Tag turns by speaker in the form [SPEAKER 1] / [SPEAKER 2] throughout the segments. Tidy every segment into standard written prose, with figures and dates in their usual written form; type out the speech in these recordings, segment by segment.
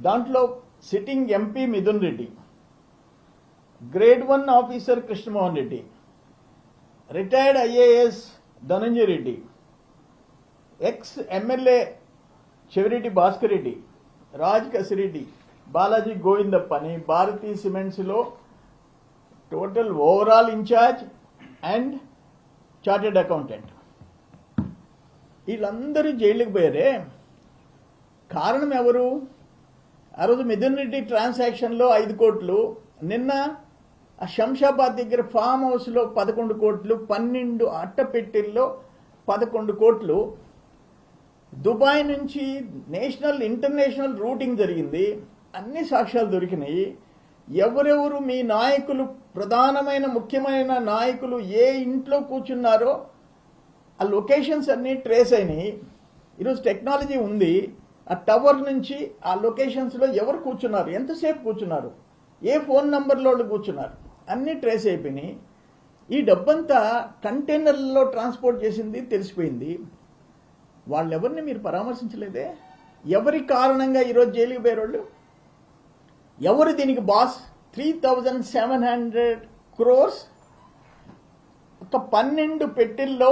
[SPEAKER 1] దాంట్లో sitting MP Mithun Reddy, grade 1 officer Krishnamohan Reddy, retired IAS Dhananjaya Reddy, ex MLA Chevireddy Bhaskar Reddy, Raj Kasireddy, Balaji Govindappa అని భారతీ సిమెంట్స్లో total overall incharge and chartered accountant. వీళ్ళందరూ జైలుకి పోయారే. కారణం ఎవరు? ఆ రోజు మిథున్ రెడ్డి ట్రాన్సాక్షన్లో 5 కోట్లు, నిన్న ఆ శంషాబాద్ దగ్గర ఫామ్ హౌస్లో 11 కోట్లు, 12 అట్టపెట్టెల్లో 11 కోట్లు, దుబాయ్ నుంచి నేషనల్ ఇంటర్నేషనల్ రూటింగ్ జరిగింది. అన్ని సాక్ష్యాలు దొరికినాయి. ఎవరెవరు మీ నాయకులు, ప్రధానమైన ముఖ్యమైన నాయకులు ఏ ఇంట్లో కూర్చున్నారో ఆ లొకేషన్స్ అన్నీ ట్రేస్ అయినాయి. ఈరోజు టెక్నాలజీ ఉంది. ఆ టవర్ నుంచి ఆ లొకేషన్స్లో ఎవరు కూర్చున్నారు, ఎంతసేపు కూర్చున్నారు, ఏ ఫోన్ నంబర్లో కూర్చున్నారు, అన్నీ ట్రేస్ అయిపోయినాయి. ఈ డబ్బంతా కంటైనర్లలో ట్రాన్స్పోర్ట్ చేసింది తెలిసిపోయింది. వాళ్ళెవరిని మీరు పరామర్శించలేదే? ఎవరి కారణంగా ఈరోజు జైలుకి పోయేవాళ్ళు? ఎవరు దీనికి బాస్? 3,700 crores, ఒక 12 పెట్టెల్లో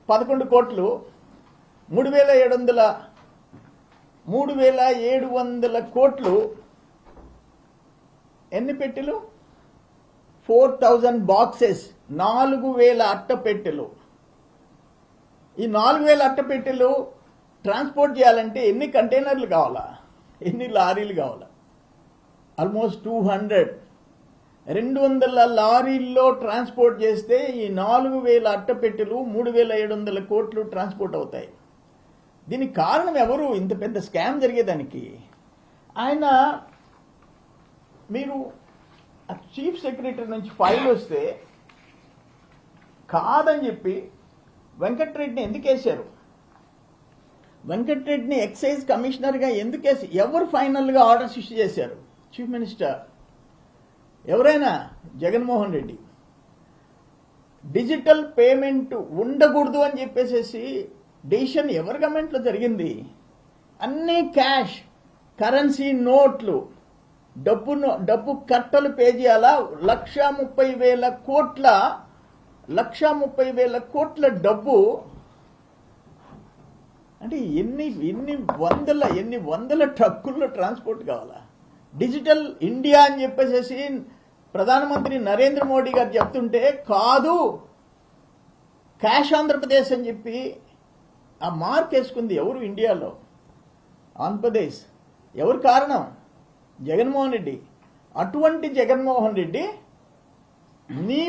[SPEAKER 1] 11 కోట్లు, 3,700 కోట్లు. ఎన్ని పెట్టెలు? 4,000 బాక్సెస్, 4,000 అట్టపెట్టెలు. ఈ 4,000 అట్టపెట్టెలు ట్రాన్స్పోర్ట్ చేయాలంటే ఎన్ని కంటైనర్లు కావాలా, ఎన్ని లారీలు కావాలా? ఆల్మోస్ట్ 200 లారీల్లో ట్రాన్స్పోర్ట్ చేస్తే ఈ 4,000 అట్టపెట్టెలు 3,700 కోట్లు ట్రాన్స్పోర్ట్ అవుతాయి. దీనికి కారణం ఎవరు? ఇంత పెద్ద స్కామ్ జరిగేదానికి ఆయన, మీరు చీఫ్ సెక్రటరీ నుంచి ఫైల్ వస్తే కాదని చెప్పి వెంకట్రెడ్డిని ఎందుకు వేశారు? వెంకట్రెడ్డిని ఎక్సైజ్ కమిషనర్గా ఎందుకు వేసి, ఎవరు ఫైనల్గా ఆర్డర్స్ ఇష్యూ చేశారు? చీఫ్ మినిస్టర్ ఎవరైనా? జగన్మోహన్ రెడ్డి. డిజిటల్ పేమెంట్ ఉండకూడదు అని చెప్పేసి డెసిషన్ ఎవరి గవర్నమెంట్లో జరిగింది? అన్నీ క్యాష్, కరెన్సీ నోట్లు, డబ్బు కట్టలు పే చేయాలా? 1,30,000 కోట్ల డబ్బు అంటే ఎన్ని వందల ట్రక్కుల్లో ట్రాన్స్పోర్ట్ కావాలా? డిజిటల్ ఇండియా అని చెప్పేసి ప్రధానమంత్రి నరేంద్ర మోడీ గారు చెప్తుంటే కాదు, క్యాష్ ఆంధ్రప్రదేశ్ అని చెప్పి ఆ మార్క్ వేసుకుంది ఎవరు? ఇండియాలో ఆంధ్రప్రదేశ్. ఎవరు కారణం? జగన్మోహన్ రెడ్డి. అటువంటి జగన్మోహన్ రెడ్డి మీ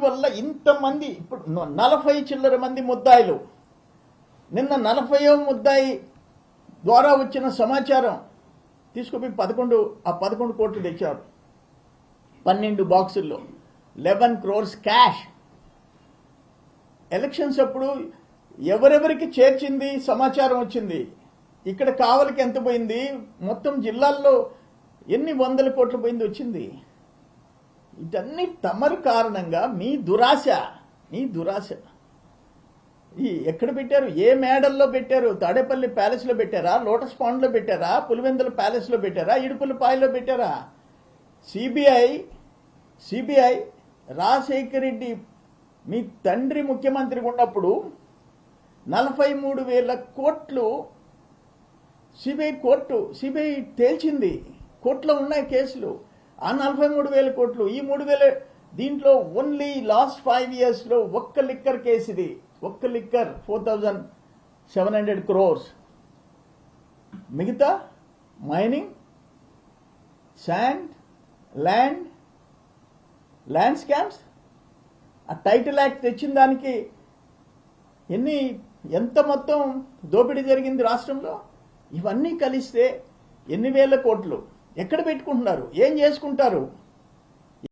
[SPEAKER 1] వల్ల ఇంతమంది, ఇప్పుడు 40 చిల్లర మంది ముద్దాయిలు, నిన్న 40వ ముద్దాయి ద్వారా వచ్చిన సమాచారం తీసుకుపోయి 11 కోట్లు తెచ్చారు. 12 బాక్సుల్లో 11 crores క్యాష్. ఎలక్షన్స్ అప్పుడు ఎవరెవరికి చేర్చింది సమాచారం వచ్చింది. ఇక్కడ కావలికి ఎంత పోయింది, మొత్తం జిల్లాల్లో ఎన్ని వందల కోట్లు పోయింది వచ్చింది. ఇదన్నీ తమరు కారణంగా మీ దురాశ. ఎక్కడ పెట్టారు? ఏ మేడల్లో పెట్టారు? తాడేపల్లి ప్యాలెస్లో పెట్టారా? లోటస్ పాండ్లో పెట్టారా? పులివెందుల ప్యాలెస్లో పెట్టారా? ఇడుపులపాయలో పెట్టారా? సిబిఐ రాజశేఖర రెడ్డి మీ తండ్రి ముఖ్యమంత్రిగా ఉన్నప్పుడు 43,000 కోట్లు సిబిఐ తేల్చింది. కోర్టులో ఉన్నాయి కేసులు. ఆ 43,000 కోట్లు, ఈ 3,000, దీంట్లో ఓన్లీ లాస్ట్ 5 yearsలో ఒక్క లిక్కర్ కేసు ఇది. ఒక్క లిక్కర్ 4,700 crores. మిగతా మైనింగ్, శాండ్, ల్యాండ్ స్కామ్స్. ఆ టైటిల్ యాక్ట్ తెచ్చిన దానికి ఎంత మొత్తం దోపిడీ జరిగింది రాష్ట్రంలో? ఇవన్నీ కలిస్తే ఎన్ని వేల కోట్లు ఎక్కడ పెట్టుకుంటున్నారు? ఏం చేసుకుంటారు?